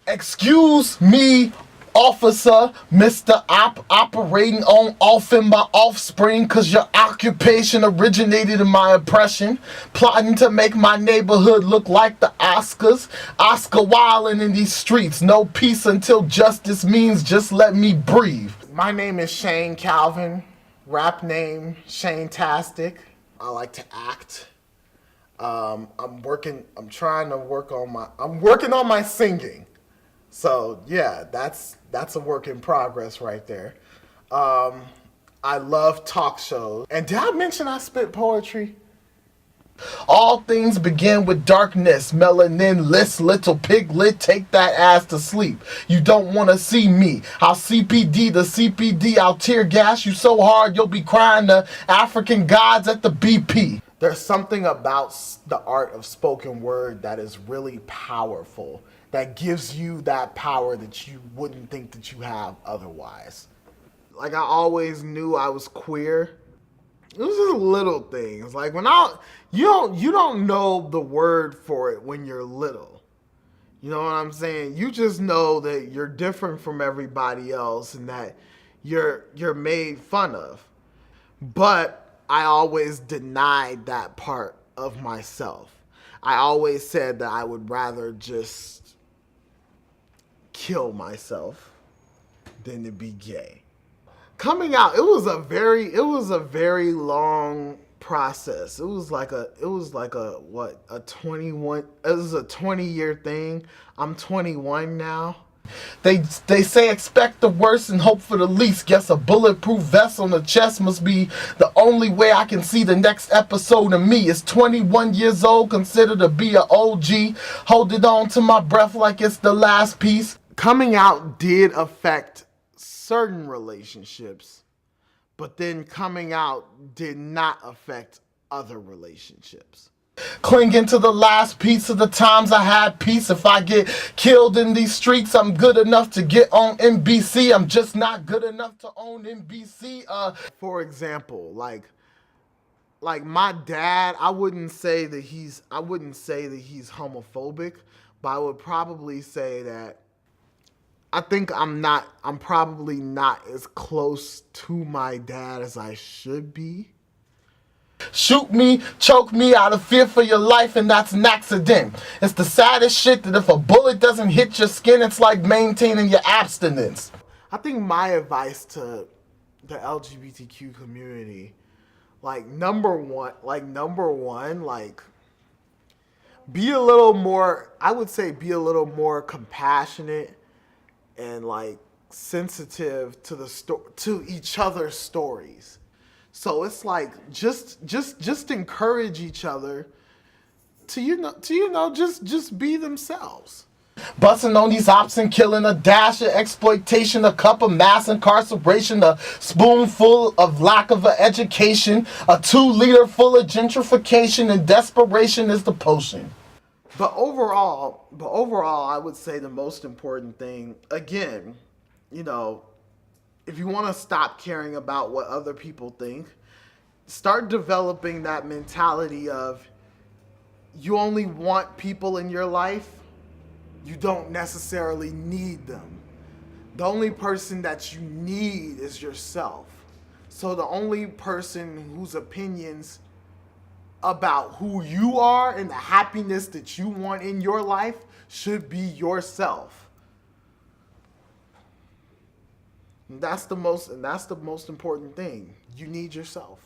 Excuse me, officer, Mr. Operating on off in my offspring, cause your occupation originated in my oppression. Plotting to make my neighborhood look like the Oscars. Oscar wildin' in these streets. No peace until justice means just let me breathe. My name is Shane Calvin. Rap name Shane-tastic. I like to act. I'm working on my singing. So yeah, that's a work in progress right there. I love talk shows. And did I mention I spit poetry? All things begin with darkness, melanin, little piglet, take that ass to sleep. You don't wanna see me. I'll CPD, I'll tear gas you so hard you'll be crying to African gods at the BP. There's something about the art of spoken word that is really powerful, that gives you that power that you wouldn't think that you have otherwise. Like, I always knew I was queer. It was just little things. Like, you don't know the word for it when you're little. You know what I'm saying? You just know that you're different from everybody else and that you're made fun of. But I always denied that part of myself. I always said that I would rather just kill myself than to be gay. Coming out, it was a very long process. It was like a 20-year thing. I'm 21 now. They say expect the worst and hope for the least. Guess a bulletproof vest on the chest must be the only way I can see the next episode of me. It's 21 years old, considered to be an OG. Holding on to my breath like it's the last piece. Coming out did affect certain relationships, but then coming out did not affect other relationships. Clinging to the last piece of the times I had peace. If I get killed in these streets, I'm good enough to get on NBC. I'm just not good enough to own NBC. For example, like my dad, I wouldn't say that he's homophobic, but I would probably say that I'm probably not as close to my dad as I should be. Shoot me, choke me out of fear for your life, and that's an accident. It's the saddest shit that if a bullet doesn't hit your skin, it's like maintaining your abstinence. I think my advice to the LGBTQ community, number one, be a little more, I would say be a little more compassionate and sensitive to each other's stories. So it's just encourage each other to just be themselves. Busting on these ops and killing, a dash of exploitation, a cup of mass incarceration, a spoonful of lack of education, a 2-liter full of gentrification, and desperation is the potion. But overall, I would say the most important thing, again, if you want to stop caring about what other people think, start developing that mentality of you only want people in your life. You don't necessarily need them. The only person that you need is yourself. So the only person whose opinions about who you are and the happiness that you want in your life should be yourself. And that's the most important thing. You need yourself.